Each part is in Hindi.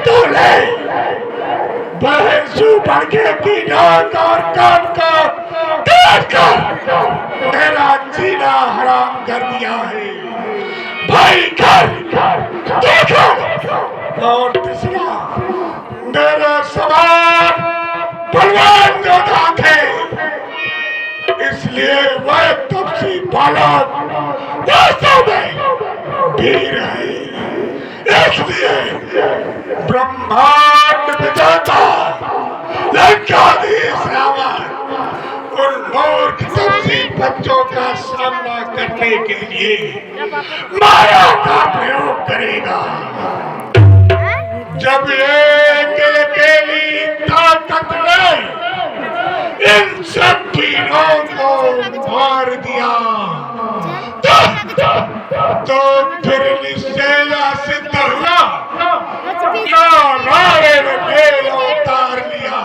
तो ले बहसू बढ़के की नाक और कान का काट कर मेरा जीना हराम कर दिया है भाई कर देखो। और तीसरा मेरे समान बलवान योद्धा थे इसलिए वह तपसी बालक वास्तव में वीर है। इसलिए ब्रह्मांड विजेता लंकाधीश रावण उन मूर्ख तपसी बच्चों का सामना करने के लिए माया का प्रयोग करेगा। जब एक अकेली ताकत ने इन सब वीरों को मार दिया तो फिर निश्चय सिद्ध हुआ नारायण ने अवतार लिया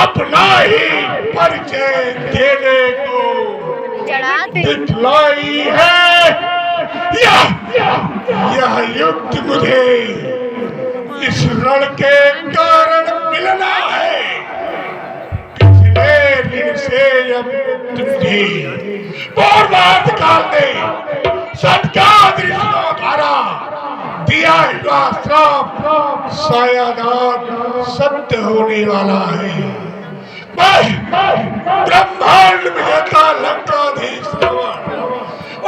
अपना ही परिचय देने को दिखलाई है। यह युक्त मुझे इस रण के कारण मिलना है। पिछले ऋण से अब तुझे पूर्वार्ध काल में सत्कादृष्टों द्वारा दिया हुआ श्राप शायद आज सत्य होने वाला है। ब्रह्मांड विजेता लंकाधीश रावण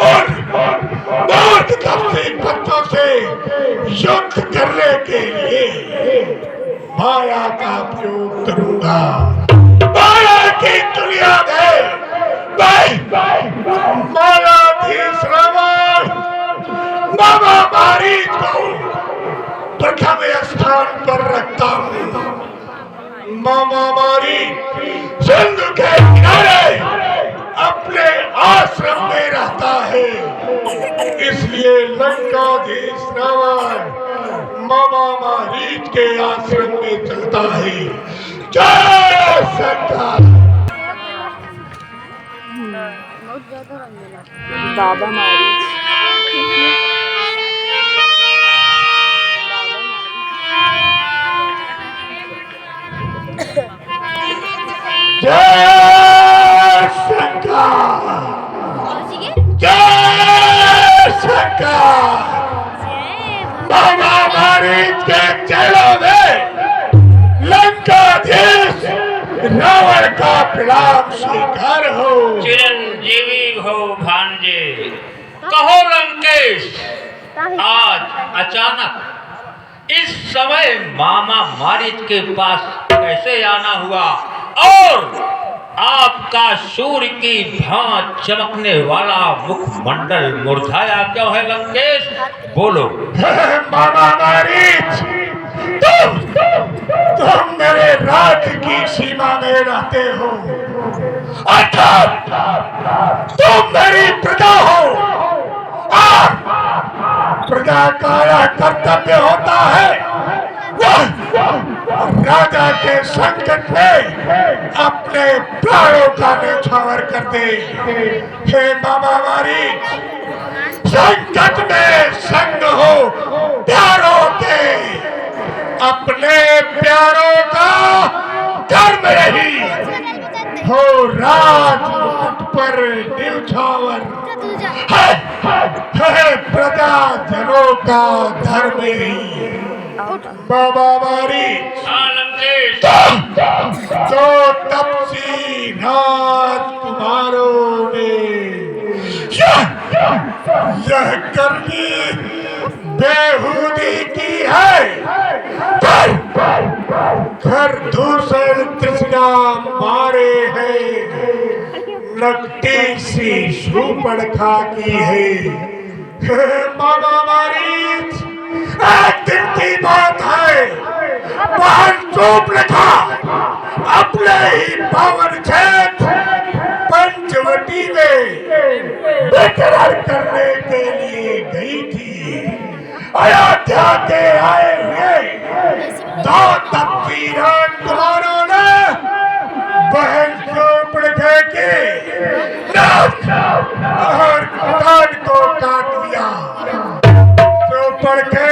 और मूर्ख तपसी बच्चों से युद्ध करने के लिए माया का प्रयोग करूंगा। माया की दुनिया में मायाधीश रावण महामारी को प्रथम स्थान पर रखता हूँ। महामारी सिंधु के किनारे अपने आश्रम में रहता है इसलिए लंकाधीश रावण महामारी के आश्रम में चलता है। जय सरकार दादा मारी जय सरकार जय सरकार। महामारी के चेलों में लंकाधीश रावण का प्रणाम स्वीकार हो। चिरंजीवी हो भांजे। कहो लंकेश आज अचानक इस समय मामा मारीच के पास कैसे आना हुआ और आपका सूर्य की भांति चमकने वाला मुखमंडल मुरझाया क्यों है लंकेश? बोलो। मामा मारीच तुम मेरे राज्य की सीमा में रहते हो अर्थात तुम मेरी प्रजा हो और प्रजा का यह कर्तव्य होता है राजा के संकट में अपने प्राणों का न्यौछावर कर दे। हे मामा मारीच संकट में संग हो प्यारों के अपने प्यारों का धर्म रही हो राजमुकुट पर न्यौछावर है प्रजा जनों का धर्म रही। बाबा मारीच तो तपसी राजकुमारों ने यह करनी बेहूदी की है। घर दूसरे तृष्णा मारे हैं नकटी सी शूपड़खा की है। बाबा मारीच एक दिन की बात है बहन शूपड़खा अपने ही पावन क्षेत्र पंचवटी में विचरण करने के लिए गई थी। अयोध्या के आए हुए दो तपसी राजकुमारों ने बहन शूपड़खा के नाक और कान को काट लिया। शूपड़खा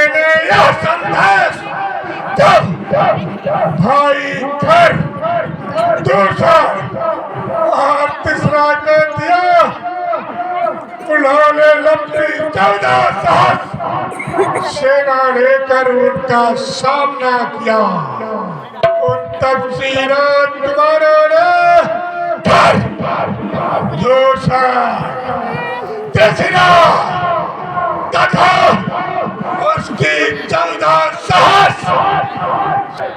उन्होंने लंबी 14 सहस्त्र सेना लेकर उनका सामना किया। उन तफसीरों तुम्हारों ने तथा उसकी 14 सहस्त्र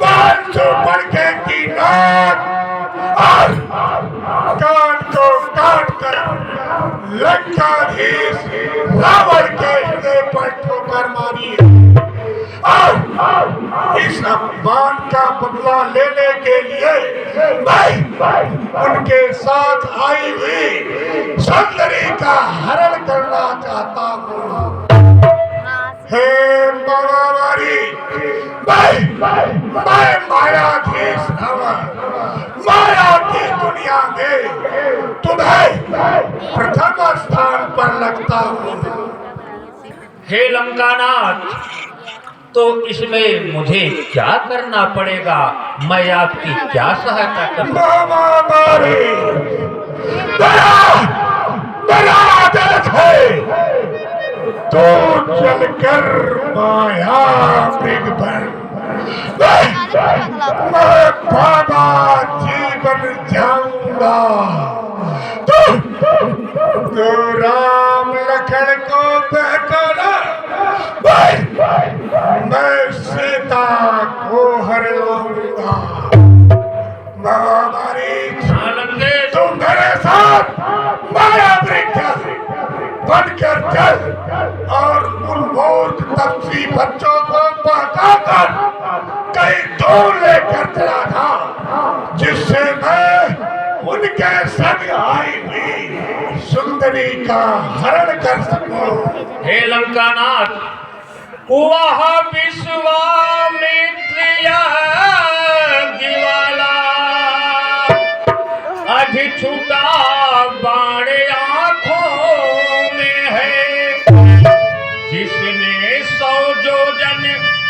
500 पड़के की नाक और कान को काट कर लंकाधीश रावण के हृदय पर ठोकर मारी और इस अपमान का बदला लेने के लिए मैं उनके साथ आई हुई सुंदरी का हरण करना चाहता हूँ। हे महामारी, मैं मायाधीश रावण माया की दुनिया में तुम्हें प्रथम स्थान पर लगता हूँ। हे लंकानाथ, तो इसमें मुझे क्या करना पड़ेगा? मैं आपकी क्या सहायता करूं? महामारी मेरा आदेश है, तो चलकर माया मृग बन मैं बाबा जीवन जाऊंगा। तो राम लखन को बहकाना, मैं सीता को हर लाऊंगा। महामारी तुम मेरे साथ माया वृक्ष बनकर चल और उन मूर्ख तपसी बच्चों को बहकाकर कहीं दूर लेकर चला था, जिससे मैं उनके संग आई हुई सुंदरी का हरण कर सकूं। हे लंकानाथ, वह विश्वामित्र वाला अधि छूटा बाण आंखों में है, जिसने 100 योजन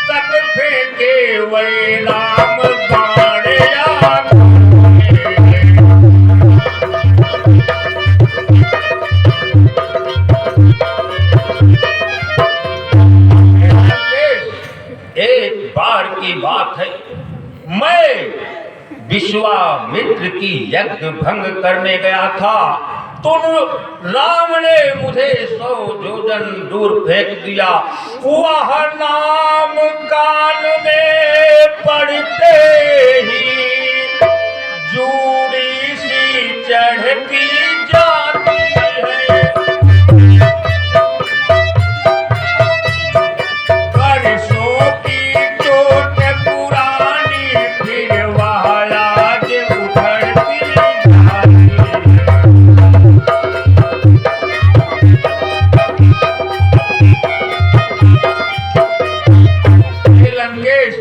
तक फेंके वही राम बाण आंखों में है। एक बार की बात है, मैं विश्वामित्र की यज्ञ भंग करने गया था, तो राम ने मुझे 100 योजन दूर फेंक दिया। वह नाम कान में पड़ते ही जूड़ी सी चढ़ती जाती है। परसों की चोट पुरानी फिर वह आज उभरती जाती है। लंकेश,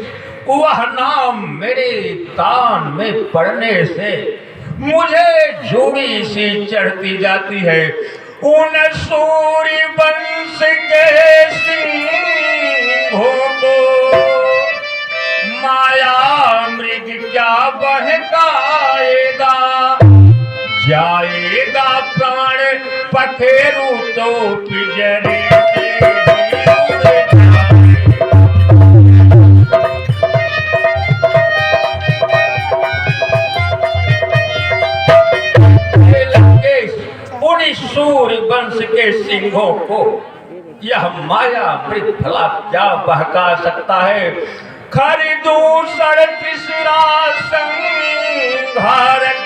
वह नाम मेरे कान में पड़ने से मुझे जोड़ी सी चढ़ती जाती है। उन सूर्य वंश के सिंहों को माया मृग क्या बहकाएगा, जाएगा प्राण पखेरु तो पिंजरे से ही उड़ जाए। उन सूर्य वंश के सिंहों को यह माया मृग भला क्या बहका सकता है? खरदूषण तीसरा संहारक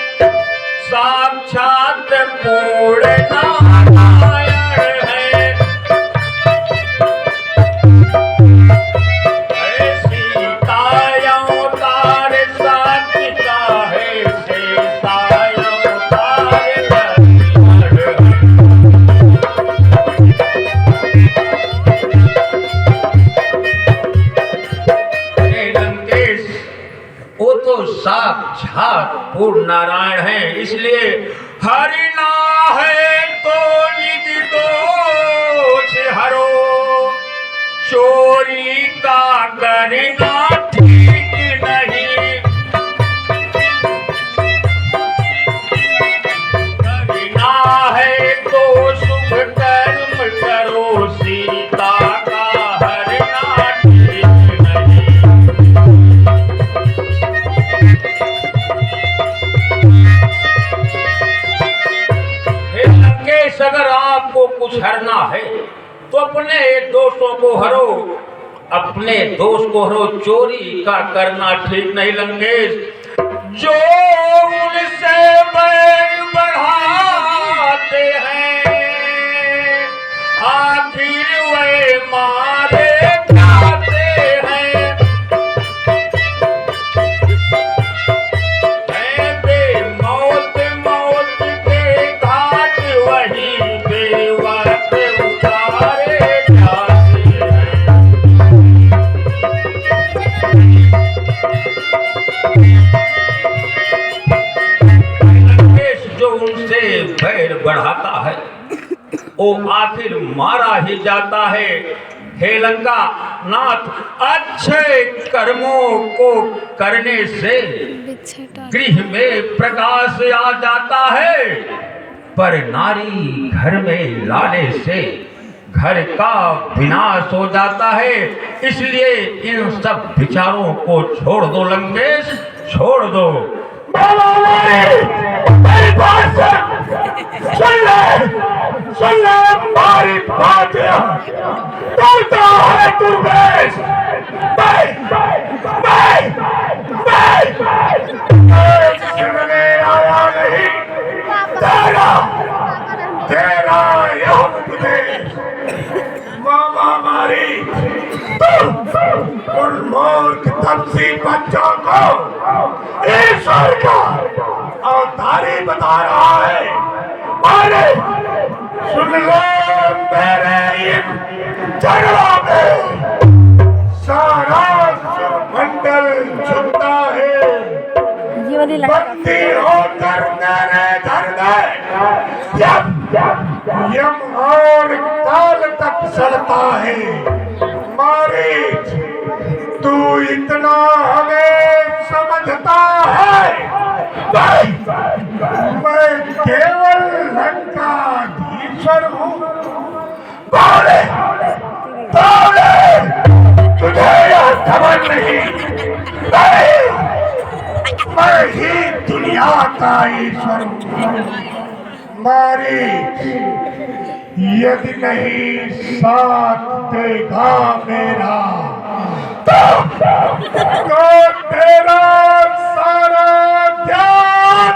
साक्षात पूर्ण नारायण है। सीता अवतार सात्विका है, सीता अवतार लंकेश, वो तो साक्षात पूर्ण नारायण है, इसलिए हरि ना है तो निज दोष हरो, चोरी का करना ठीक नहीं। हरि ना है तो शुभ कर करना है तो अपने दोस्तों को हरो, अपने दोस्त को हरो, चोरी का करना ठीक नहीं लंकेश। जो उनसे बैर बढ़ाते हैं आखिर वे मारे जाते हैं। मौत मौत के घाट वही बेवक्त उतारे जाते हैं। जो उनसे बैर बढ़ाता है वो आखिर मारा ही जाता है। हे लंका नाथ, अच्छे कर्मों को करने से गृह में प्रकाश आ जाता है, पर नारी घर में लाने से घर का विनाश हो जाता है। इसलिए इन सब विचारों को छोड़ दो लंकेश, छोड़ दो। मेरी बात सुन ले हमारी बात। तू है दुर्गेश, सुनने आया नहीं तेरा यह उपदेश। मामा मारी उन मूर्ख तपसी बच्चों को ईश्वर का अवतारी बता रहा है। अरे सुन लो, मेरे इन झगड़ा में सारा मंडल झुकता है। बंदी होकर मेरे घर में यम और काल तक सड़ता है। मारीच, तू इतना हमें समझता है? मैं केवल लंकाधीश्वर हूँ। बोले तुझे यह खबर नहीं? मैं ही दुनिया का ईश्वर हूँ। मारीच, यदि नहीं साथ देगा मेरा तो तेरा सारा ध्यान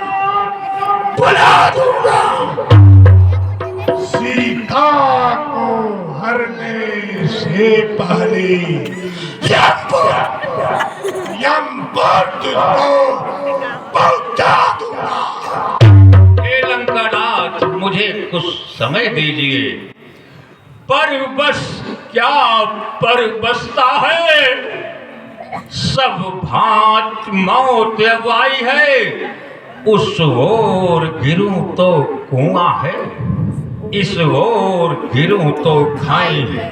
बुला दूंगा। सीता को हरने से पहले यमपुर तुझको पहुंचा दूंगा। हे लंकानाथ, मुझे कुछ समय दीजिए। पर बस क्या पर बसता है, सब भांत मौत अब आई है। उस ओर गिरूं तो कुआं है, इस ओर गिरूं तो खाई है।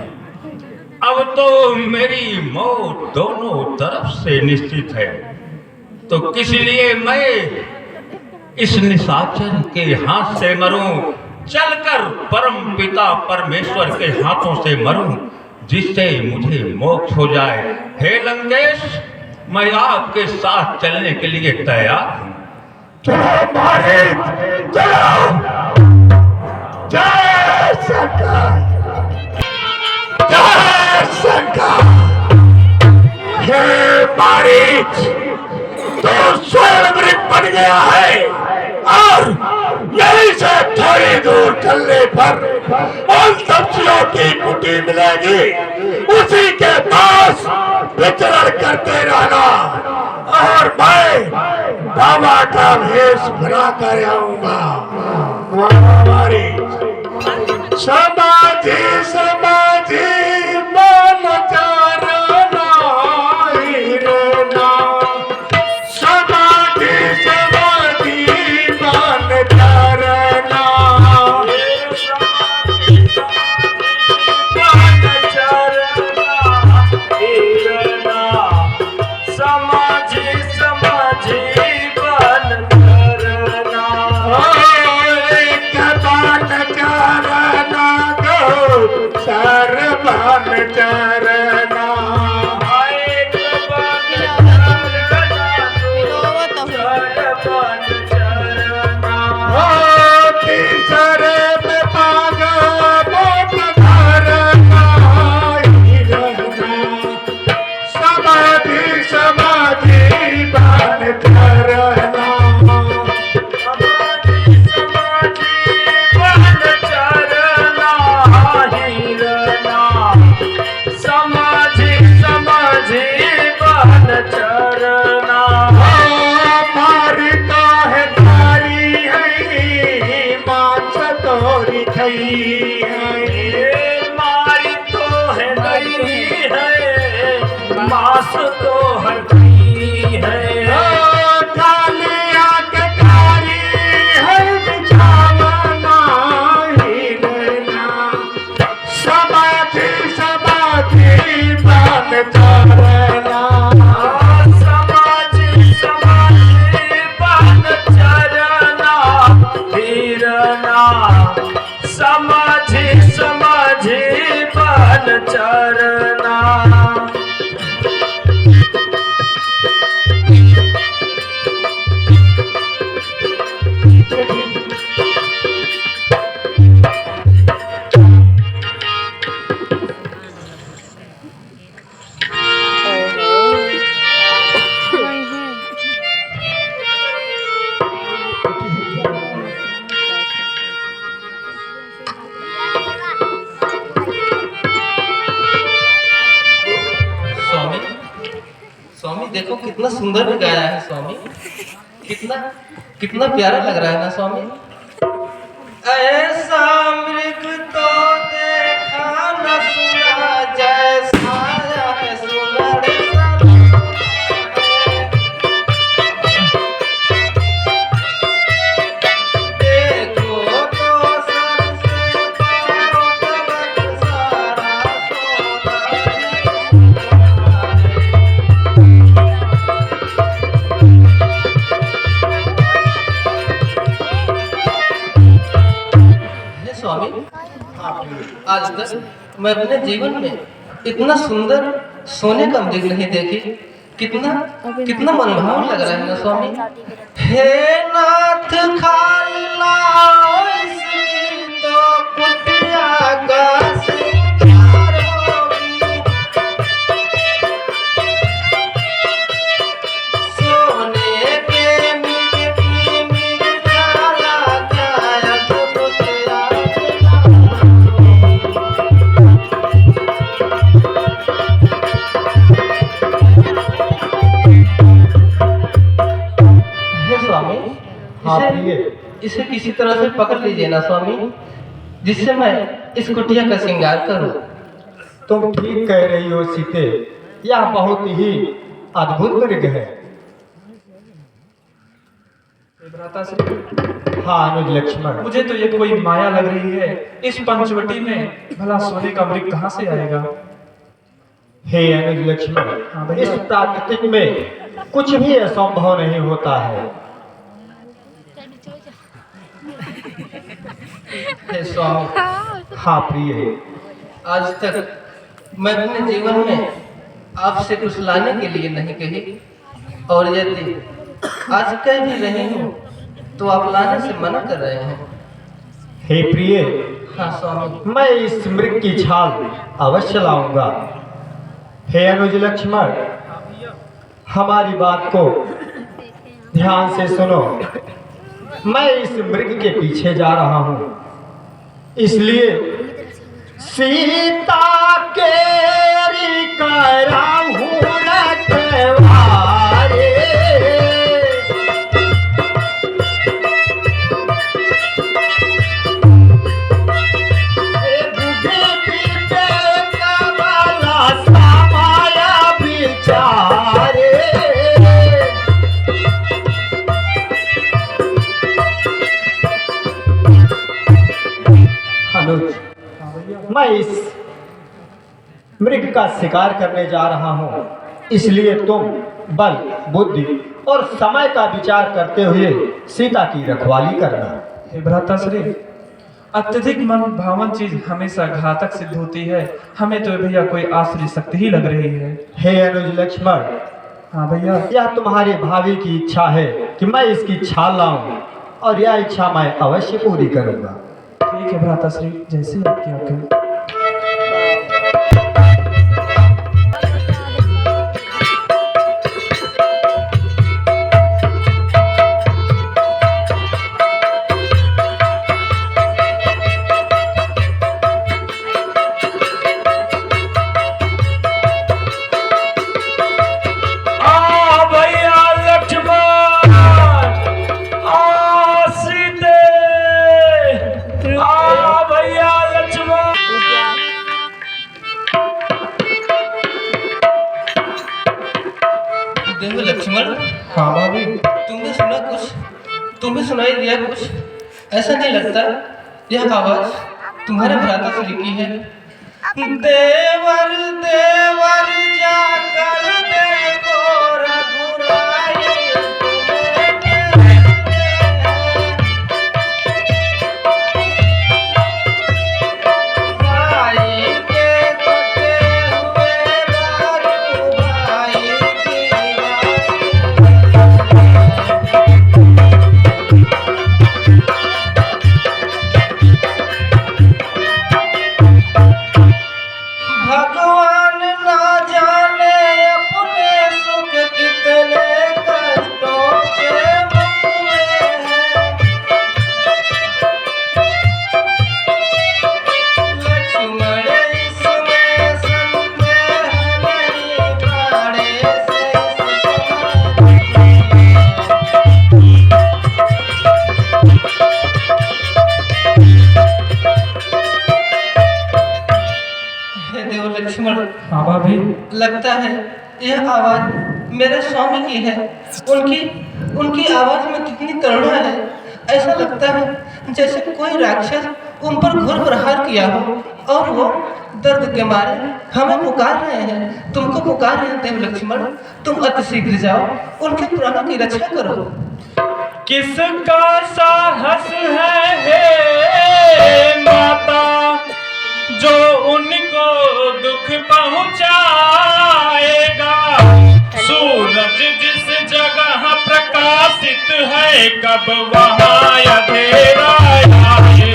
अब तो मेरी मौत दोनों तरफ से निश्चित है, तो किस लिए मैं इस निशाचर के हाथ से मरूं, चलकर परम पिता परमेश्वर के हाथों से मरूं, जिससे मुझे मोक्ष हो जाए। हे लंकेश, मैं आपके साथ चलने के लिए तैयार हूं। जय शंकर, जय शंकर। हे मारीच, तो स्वयं बन गया है और यहीं से थोड़ी दूर चलने पर उन सब्जियों की कुटी मिलेगी, उसी के पास विचरण करते रहना और मैं बाबा का भेष बना कर आऊंगा। हमारी समाधि समाधि मन चारना हिरना, समाधि समाधि मन चारना, मन चारना हिरना, समाधि समाधि मन चारना, सरबन चरना, तीसरे में पागा मोट मन चरना। स्वामी, स्वामी देखो कितना सुंदर गाया है स्वामी, कितना कितना प्यारा लग रहा है ना स्वामी। ऐसा मृग तो देखा न सुना, जैसा है सुनर देखो तो सर से पाँव तक सारा स्वामी। आज तक मैं अपने जीवन में इतना सुंदर सोने का मृग नहीं देखी, कितना कितना मनभावन लग रहा है ना स्वामी। हे नाथ खाला इसकी तो कुटिया का सिंगार होगी, सोने के मृग की मृगशाला क्या अद्भुत स्वामी। इसे किसी तरह से पकड़ लीजिए ना स्वामी, जिससे मैं इस कुटिया का श्रृंगार करूं। तुम ठीक कह रही हो सीते, यह बहुत ही अद्भुत मृग है। हाँ अनुज लक्ष्मण, मुझे तो ये कोई माया लग रही है। इस पंचवटी में भला सोने का मृग कहाँ से आएगा? हे अनुज लक्ष्मण, हाँ भैया। इस प्राकृतिक में कुछ भी असंभव नहीं होता है। हे स्वामी, हाँ प्रिय, आज तक मैं अपने जीवन में आपसे कुछ लाने के लिए नहीं कही, और यदि आज कह भी रही हूँ तो आप लाने से मना कर रहे हैं। हे प्रिय, हाँ स्वामी। मैं इस मृग की छाल अवश्य लाऊंगा। हे अनुज लक्ष्मण, हमारी बात को ध्यान से सुनो। मैं इस मृग के पीछे जा रहा हूँ, इसलिए सीता केरी कराहूँ रखवारे। बुद्धि विवेक वाला समाया विचारे। अनुज, मैं इस मृग का शिकार करने जा रहा हूँ, इसलिए तुम बल, बुद्धि और समय का विचार करते हुए सीता की रखवाली करना। हे भ्राताश्री, अत्यधिक मन भावन चीज हमेशा घातक सिद्ध होती है। हमें तो भैया कोई आसुरी शक्ति ही लग रही है। हे अनुज लक्ष्मण, हाँ भैया। यह तुम्हारे भाभी की इच्छा है कि मैं इसकी छाल लाऊं, और यह इच्छा मैं अवश्य पूरी करूंगा। ठीक है भ्राताश्री, जैसे आपकी आज्ञा। देखो लक्ष्मण, हाँ भाभी। तुमने सुना कुछ? तुम्हें सुनाई दिया कुछ? ऐसा नहीं लगता यह आवाज तुम्हारे भ्राताश्री की है? देवर देवर जाकर देखो रघुराई भाई के तो लक्ष्मण, हाँ भाभी। लगता है यह आवाज मेरे स्वामी की है। उनकी आवाज में कितनी करुणा है। ऐसा लगता है जैसे कोई राक्षस उन पर घोर प्रहार किया हो और वो दर्द के मारे हमें पुकार रहे हैं, तुमको पुकार रहे हैं देव लक्ष्मण। तुम अति शीघ्र जाओ, उनके प्राणों की रक्षा करो। किसका साहस है हे माता, जो उनको दुख पहुंचाएगा। सूरज जिस जगह प्रकाशित है, कब वहां अंधेरा आएगा।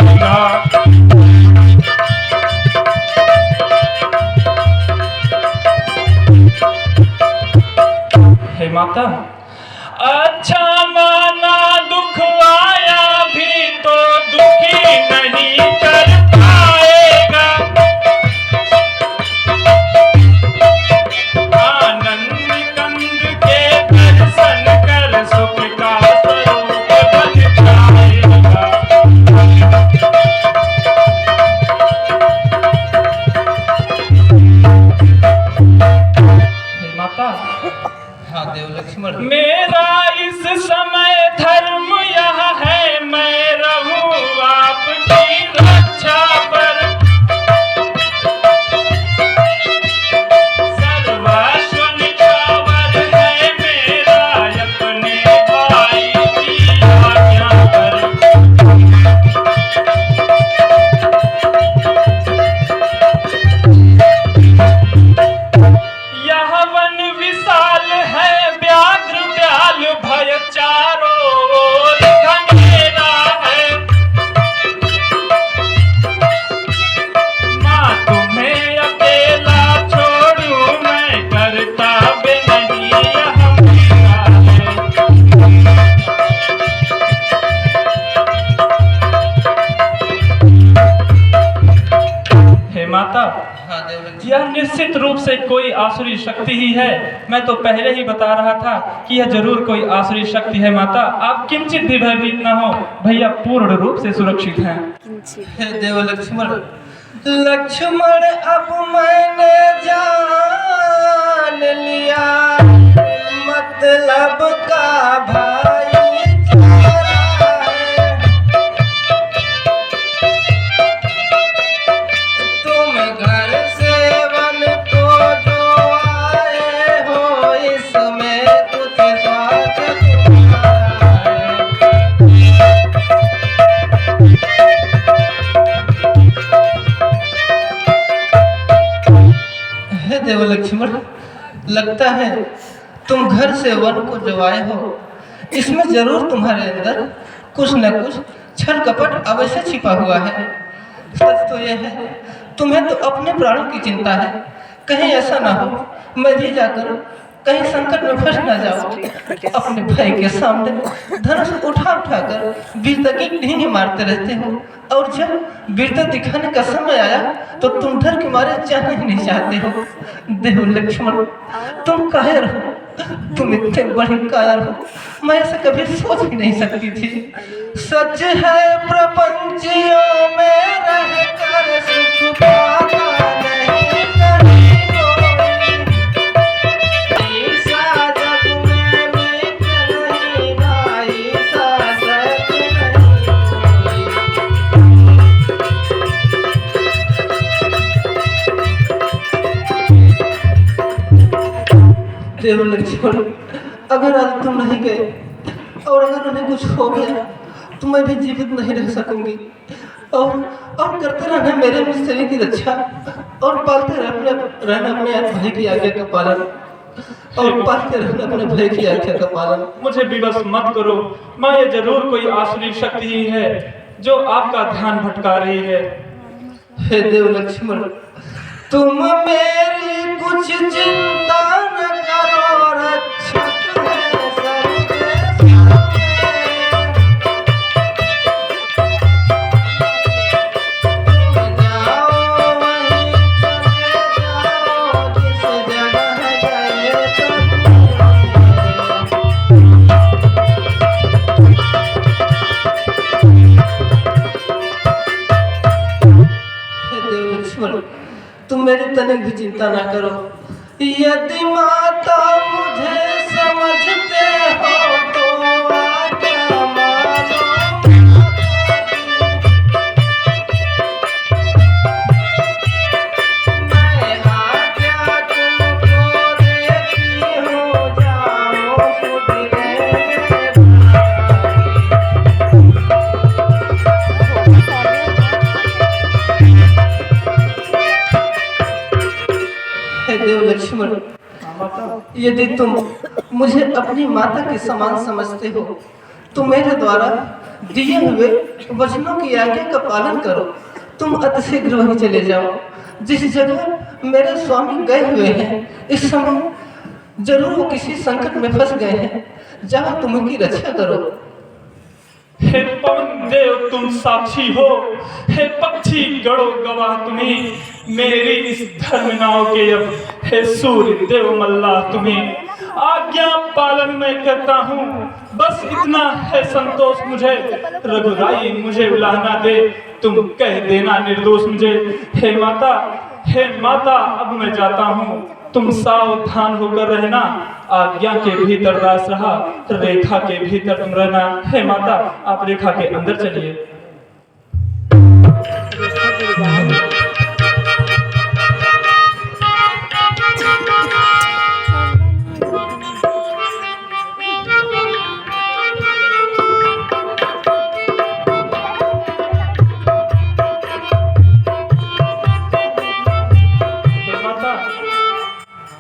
हे माता, अच्छा माना दुख आया भी तो दुखी नहीं कर पाएगा। आनंद कंद के दर्शन कर सुख का स्वरूप बन जाएगा। हे माता, हाँ देव लक्ष्मण, मेरा इस समय धर्म यह है, मैं रहूं आपकी रक्षा पर। सर्वस्व निछावर है मेरा, अपने भाई की आज्ञा पर। यह वन विशाल है, व्याघ्र व्याल भय चारों ओर घनेरा है। माँ तुम्हें अकेला छोड़ूं मैं, कर्तव्य नहीं यह मेरा है। हे माता, हाँ देव लक्ष्मण, यह निश्चित रूप से कोई आसुरी शक्ति ही है। मैं तो पहले ही बता रहा था कि यह जरूर कोई आसुरी शक्ति है। माता, आप किंचित भी भयभीत न हो, भैया पूर्ण रूप से सुरक्षित हैं। हे देव लक्ष्मण, लक्ष्मण अब मैंने जान लिया, मतलब का भाई चारा है। तुम घर से वन को जो आए हो, इसमें कुछ स्वार्थ तुम्हारा है। हे देव लक्ष्मण, लगता है तुम घर से वन को जो आए हो, इसमें जरूर तुम्हारे अंदर कुछ न कुछ छल कपट अवश्य छिपा हुआ है। सच तो यह है, तुम्हें तो अपने प्राणों की चिंता है। कहीं ऐसा ना हो मैं भी जाकर कहीं संकट में फंस ना जाओ। अपने भाई के सामने धनुष उठा उठाकर वीरता की ढींग मारते रहते हो, और जब वीरता दिखाने का समय आया तो तुम डर के मारे जाना ही नहीं चाहते हो। देव लक्ष्मण, तुम कायर हो, तुम इतने बड़े कायर हो, मैं ऐसा कभी सोच भी नहीं सकती थी। सच है प्रपंचियों में रहकर सुख पाता नहीं कहीं कोई। ऐसा जग में मित्र नहीं भाई, ऐसा सच नहीं कोई। देव लक्ष्मण, अगर आज तुम नहीं गए और अगर उन्हें कुछ हो गया तो मैं भी जीवित नहीं रह सकूंगी। और करते रहना मेरे शरीर की रक्षा, और पालते रहना अपने भाई की आज्ञा का पालन, और पालते रहना अपने भाई की आज्ञा का पालन। मुझे विवश मत करो, माँ ये जरूर कोई आसुरी शक्ति ही है जो आपका ध्यान भटका रही है। हे देव लक्ष्मण, तुम मेरी कुछ चिंता न करो, रक्षक है सर्वेश्वर में। तुम जाओ वहीं चले जाओ, जिस जगह गए हे देव लक्ष्मण, तुम मेरी तनिक भी चिंता ना करो। यदि माता मुझे समझते हो तो आज्ञा मानो मैं आज्ञा तुमको देती हूँ, जाओ हे देव लक्ष्मण, यदि तुम मुझे अपनी माता के समान समझते हो तो मेरे द्वारा दिए हुए वचनों की आज्ञा का पालन करो। तुम अतिशीघ्र वहीं चले जाओ जिस जगह मेरे स्वामी गए हुए हैं। इस समय जरूर वो किसी संकट में फंस गए हैं, जाओ तुम उनकी रक्षा करो। हे पवन देव तुम साक्षी हो, हे पक्षी गणो गवाह तुम्हें, मेरी इस धर्म नाव के अब हे सूर्य देव मल्ला तुम्हें। आज्ञा पालन मैं करता हूँ, बस इतना है संतोष मुझे। रघुराई मुझे उलाहना दे, तुम कह देना निर्दोष मुझे। हे माता अब मैं जाता हूँ, तुम सावधान होकर रहना। आज्ञा के भीतर दास रहा, रेखा के भीतर तुम रहना। हे माता आप रेखा के अंदर चलिए।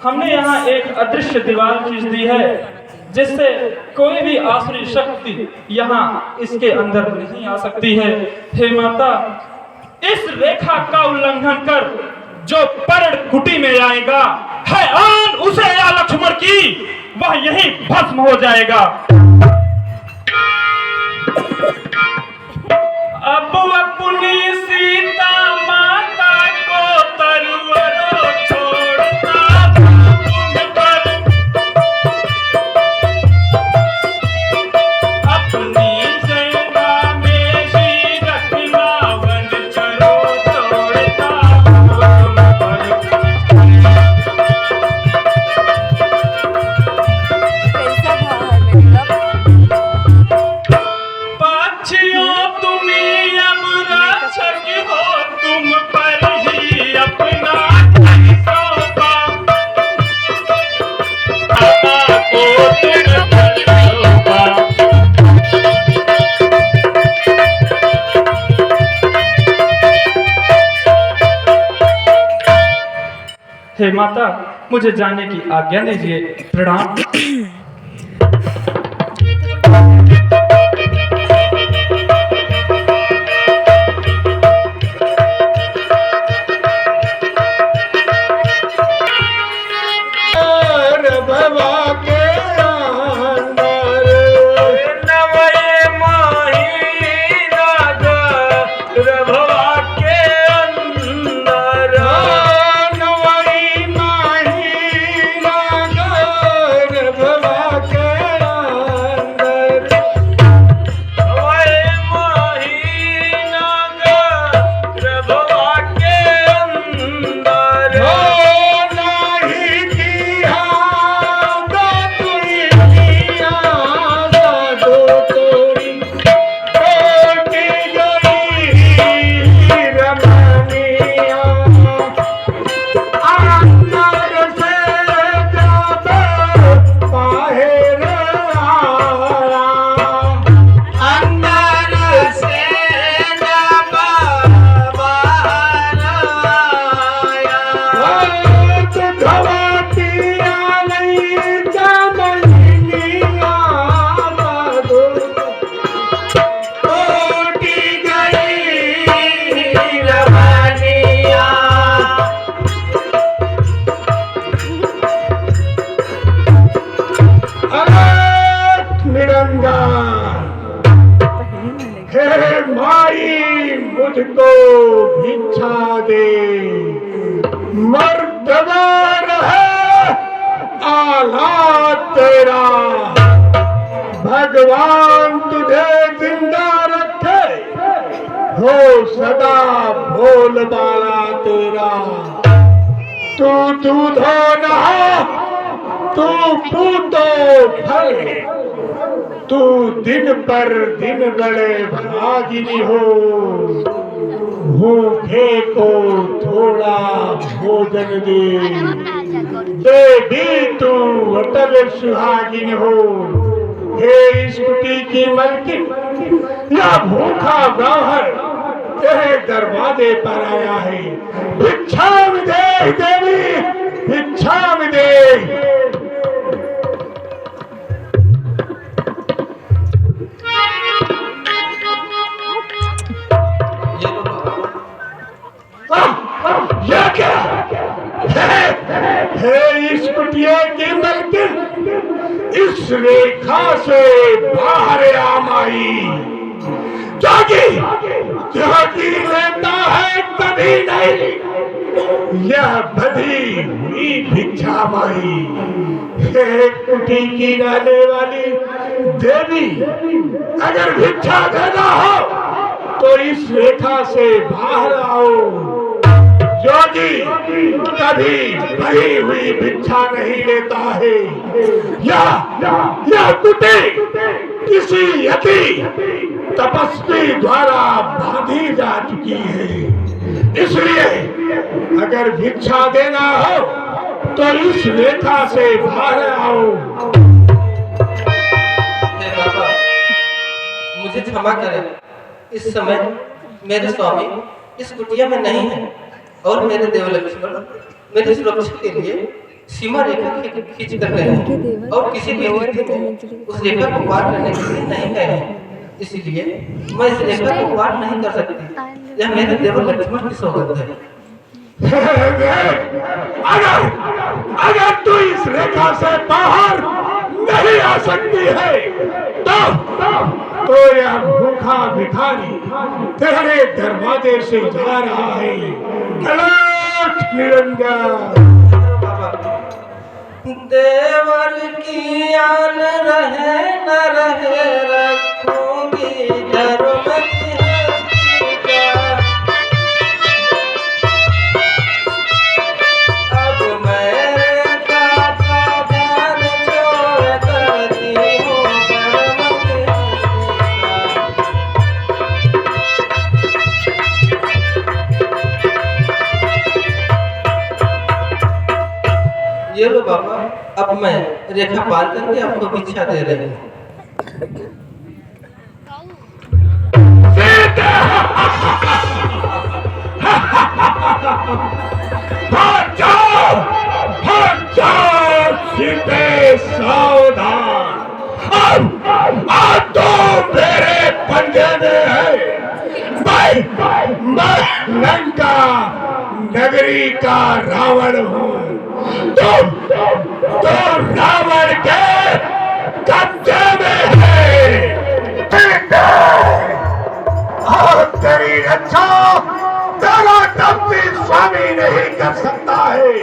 हमने यहाँ एक अदृश्य दीवार खींच दी है जिससे कोई भी आसुरी शक्ति यहाँ इसके अंदर नहीं आ सकती है। हे माता, इस रेखा का उल्लंघन कर जो पर्ण कुटी में आएगा, है आन उसे या लक्ष्मण की, वह यहीं भस्म हो जाएगा। अब अपनी सीता माता को तरुअरों छोड़ता हे माता, मुझे जाने की आज्ञा दीजिए। प्रणाम। मुझको भिक्षा दे, मर्दगार है आला तेरा। भगवान तुझे जिंदा रखे, हो सदा भोल बाला तेरा। तू दूधो नहा, तू पूतो फल, तू दिन पर दिन बड़े भागिनी हो, भूखे को थोड़ा भोजन दे भी तू अटल सुहागिन हो। हे स्कूटी की मलकिन, या भूखा ब्राह्मण तेरे दरवाजे पर आया है, भिक्षा दे देवी, भिक्षा दे। यह क्या है इस कुटिया की मलकिन, इस रेखा से बाहर आमाई, जागी जागी लेता है कभी नहीं, यह बधी हुई भिक्षा माई। हे कुटी की रहने वाली देवी, अगर भिक्षा देना हो तो इस रेखा से बाहर आओ। जोगी कभी भरी हुई भिक्षा नहीं लेता है, यह कुटी किसी यति तपस्वी द्वारा बांधी जा चुकी है, इसलिए अगर भिक्षा देना हो तो इस रेखा से बाहर आओ। बाबा, मुझे क्षमा करें, इस समय मेरे स्वामी इस कुटिया में नहीं है और मेरे देव लक्ष्मण मेरी सुरक्षा के लिए सीमा रेखा खींच कर गए हैं और किसी भी स्थिति में उस रेखा को पार करने के लिए नहीं गए हैं, इसलिए मैं इस रेखा को पार नहीं कर सकती। यह मेरे देव लक्ष्मण की सौगंध है। अगर तू इस रेखा से बाहर नहीं आ सकती है तो यह भूखा भिखारी तेरे दरवाजे से जा रहा है। निरंजन देवर की आन रहे न रहे, रखूंगी धर्म की हस्ती का। अब मेरे काका ध्यान छोड़ करती हूँ धर्म की हस्ती। ये लो बाबा, अब मैं रेखा पार करके आपको भिक्षा दे रही हूँ। सीते सावधान, अब तो मेरे पंजे में है। मैं लंका नगरी का रावण हूँ, तो रावण के कब्जे में है। और तेरी रक्षा तेरा कभी स्वामी नहीं कर सकता है।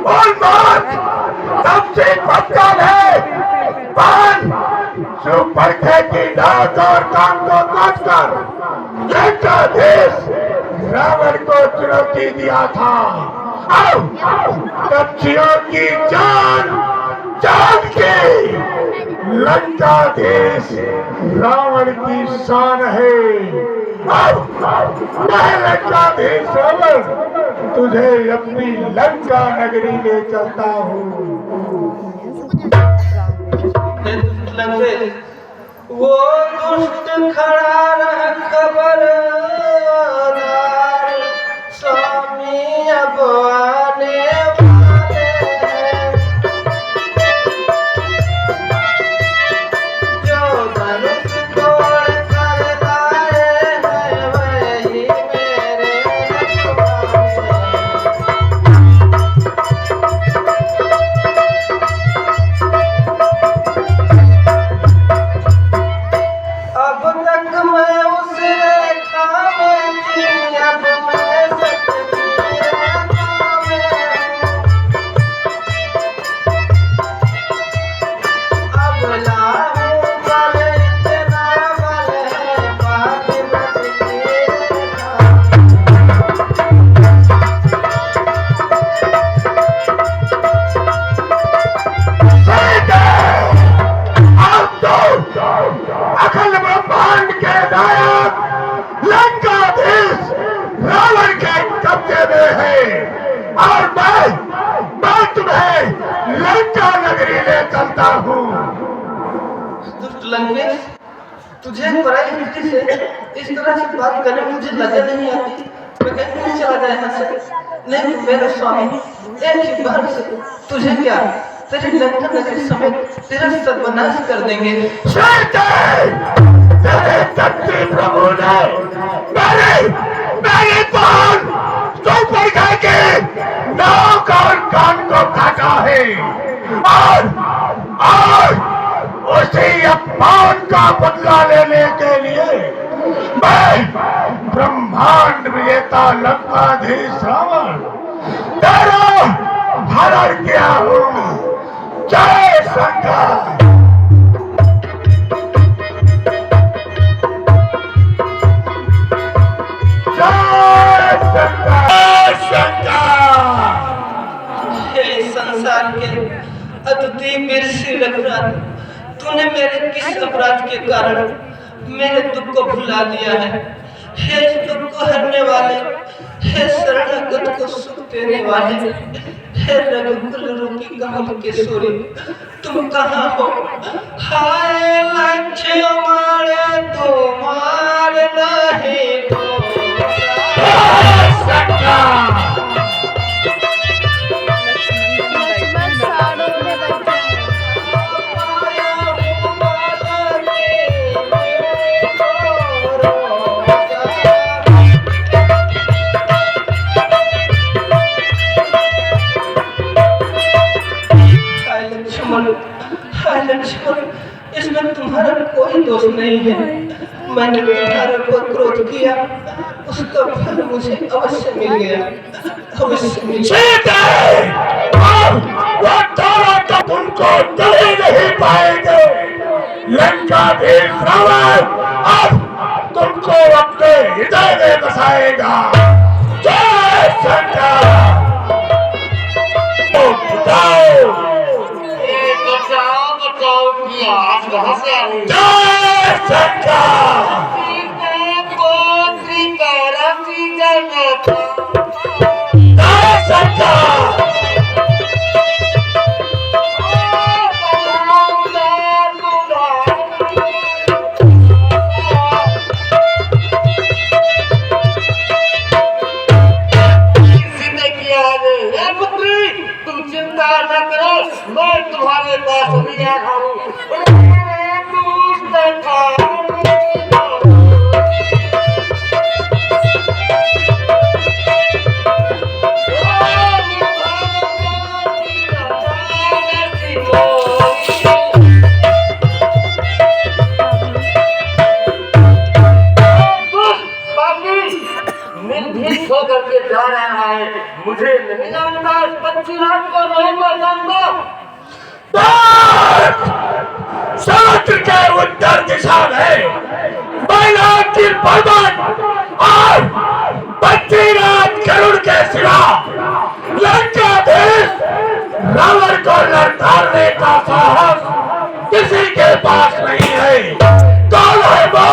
और बात सबसे पक्का है, पान जो परखे की डांट और कान को काटकर लंकाधीश रावण को चुनौती दिया था। पक्षियों की जान जान के लंकाधीश रावण की शान है। मैं लंकाधीश रावण तुझे अपनी लंका नगरी ले चलता हूँ। वो दुष्ट खड़ा रह खबरदार, स्वामी अब आने वाले हैं। जो धनुष तोड़ कर लाए हैं वही मेरे रखवाले। अब तक मैं उस रेखा में थी, अब मैं सच की रेखा में लगे हैं और मैं तुम्हें लंका नगरी ले चलता हूँ। दुष्ट लंकेश, तुझे पराई स्त्री से इस तरह से बात करने में मुझे लज्जा नहीं आती। मैं कहीं चला जाए यहाँ से। नहीं मेरे स्वामी, एक ही बार से तुझे क्या तेरे लंका नगरी समेत तेरा सर्वनाश कर देंगे। तेरे धरती प्रभु ने मेरे पान ऊपर करके नाक और कान को काटा है और उसी अपमान का बदला लेने के लिए मैं ब्रह्मांड विजेता लंकाधीश रावण तेरा हरण किया हूँ। जय शंकर। हे संसार के अद्वितीय वीर श्री रघुनाथ, तूने मेरे किस अपराध के कारण मेरे दुख को भुला दिया है। हे दुख को हरने वाले, हे शरणागत को सुख देने वाले, हे रघुकुल रूपी कमल के सूर्य, तुम कहाँ हो? हाय लक्ष्मण तुम्हार नहीं तो लक्ष्मण, इसमें तुम्हारा कोई दोष नहीं है। मैंने तुम्हारे पर क्रोध किया, उसका फल मुझे अवश्य मिल गया, अवश्य मिल गया। वो दोनों तो तुमको कभी नहीं पाएंगे। लंकाधीश रावण अब तुमको अपने हृदय में बसाएगा। जय शंकर। जय शंकर। जय शंकर। तुम चिंता न करो, मैं तुम्हारे पास नहीं आ रहा हूँ। निर्भीक होकर के जा रहा है, मुझे नहीं जानता, पच्चीस रात को नहीं मैं जानता। समुद्र के उत्तर दिशा में मैनाकी पर्वत और बद्रीनाथ गरुड़ के सिवा लंकाधीश रावण को लड़ने का साहस किसी के पास नहीं है। कौन है वो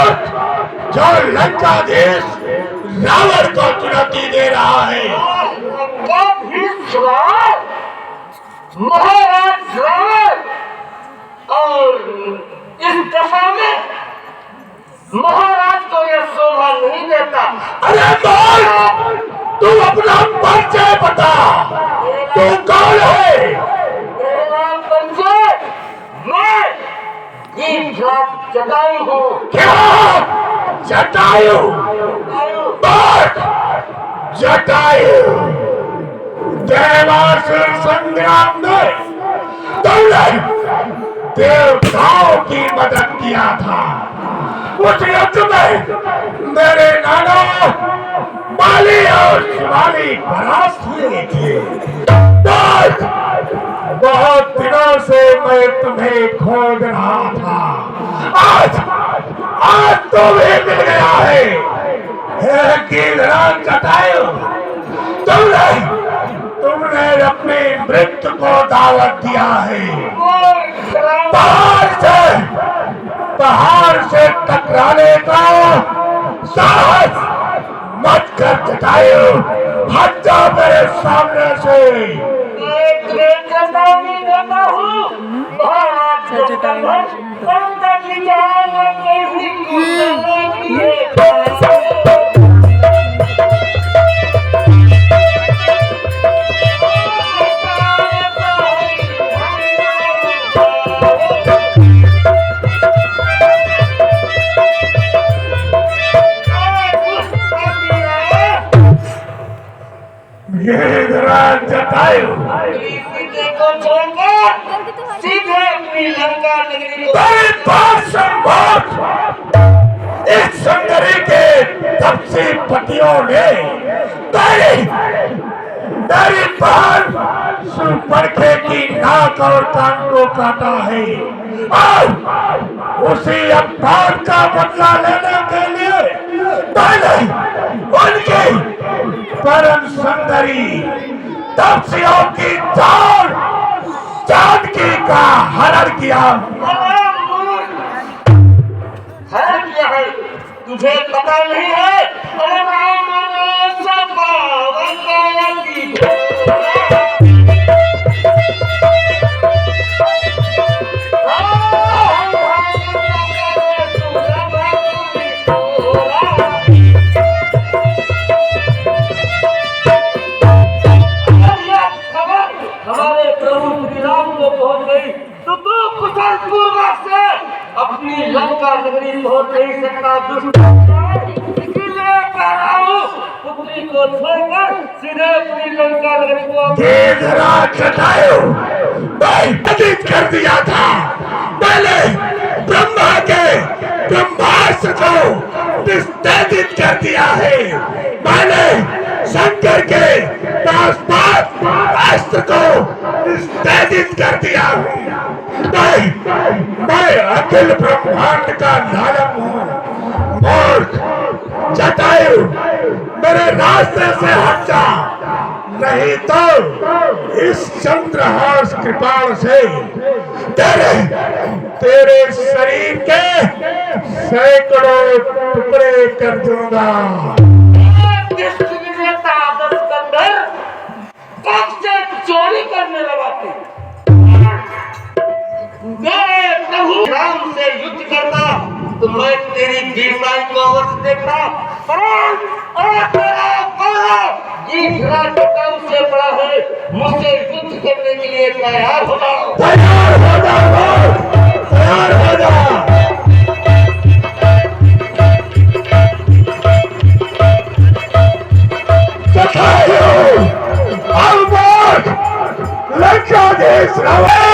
जो लंकाधीश रावण को चुनौती दे रहा है? महाराज रावण, और इस दशा में महाराज को यह शोभा नहीं देता। अरे बोल, तू अपना परिचय बता, तू कौन है? मेरा परिचय, मैं जटायु हूँ। क्या जटायु? जटायु देवासुर संग्राम में तुमने देवताओं की मदद किया था। उस युद्ध में मेरे नाना बाली और शिवाली परास्त हुए थे। बहुत दिनों से मैं तुम्हें खोज रहा था। आज तुम्हें मिल गया है। जटायु, तुमने अपनी मृत्यु को दावत दिया है। पहाड़ से टकराने का साहस मत कर जटायु, हट जा मेरे सामने से। जटायु इस सुंदरी के तपसी पतियों ने तेरी बहन सुपर्खे की नाक और कान को काटा है और उसी अपराध का बदला लेने के लिए मैंने उनकी परम सुंदरी तपसियों की जानकी का हरण किया। है तुझे पता नहीं है? अरे मैंने सब हमारे प्रभु श्री राम को पहुंच गई तो तू कुशल पूर्वक से अपनी लंका नगरी पहुंच नहीं सकता। दुष्ट इसीलिए कह रहा हूं पुत्री को छोड़कर सीधे अपनी लंका नगरी को जटायु व्यतीत कर दिया था। मैंने ब्रह्मा के ब्रह्मास्त्र को विस्थापित कर दिया है। मैंने शंकर के अस्त्र को विस्थापित कर दिया है। मैं अखिल ब्रह्मांड का नायक हूँ। मूर्ख जटायु मेरे रास्ते से हट जा, नहीं तो इस चंद्रहास कृपाण से तेरे शरीर के सैकड़ों टुकड़े कर दूंगा। चोरी करने लगा मैं प्रभु राम से युद्ध करता तो मैं तेरी गिरनाई को अवश्य देखता। से बड़ा है, मुझसे युद्ध करने के लिए तैयार हो जाओ। तैयार हो जाओ, तैयार हो जाओ। लंकाधीश रावण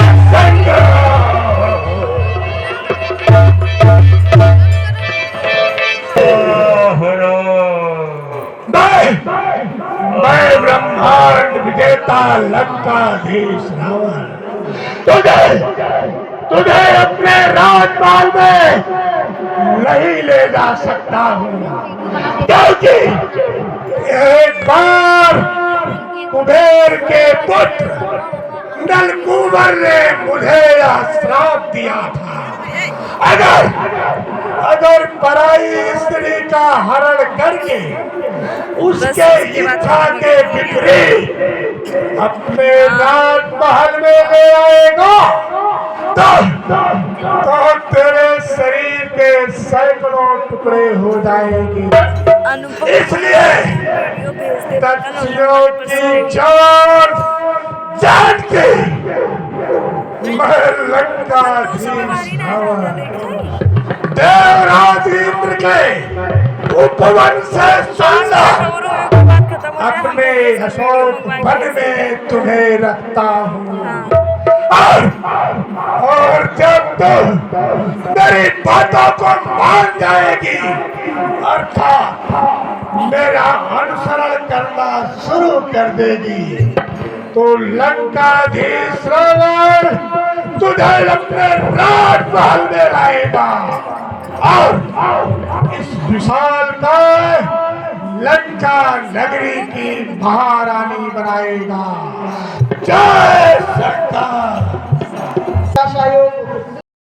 मैं ब्रह्मांड विजेता लंकाधीश रावण तुझे अपने राजपाल में नहीं ले जा सकता हूँ, क्योंकि एक बार कुबेर के पुत्र नलकूबर ने मुझे यह श्राप दिया था। अगर पराई स्त्री का हरण करके उसके इच्छा के विपरीत अपने राजमहल में ले आएगा तो तेरे शरीर के सैकड़ों टुकड़े हो जाएंगे। इसलिए तपस्वियों की जान के मैं लंकाधीश देवराज इंद्र के उपवन से सुंदर अपने अशोक वन में तुम्हें रखता हूँ। और जब तुम मेरी बातों को मान जाएगी अर्थात मेरा अनुसरण करना शुरू कर देगी तो लंकाधीश रावण तुझे अपने राजमहल में लाएगा और इस विशाल का लंका नगरी की महारानी बनाएगा। जय सरकार।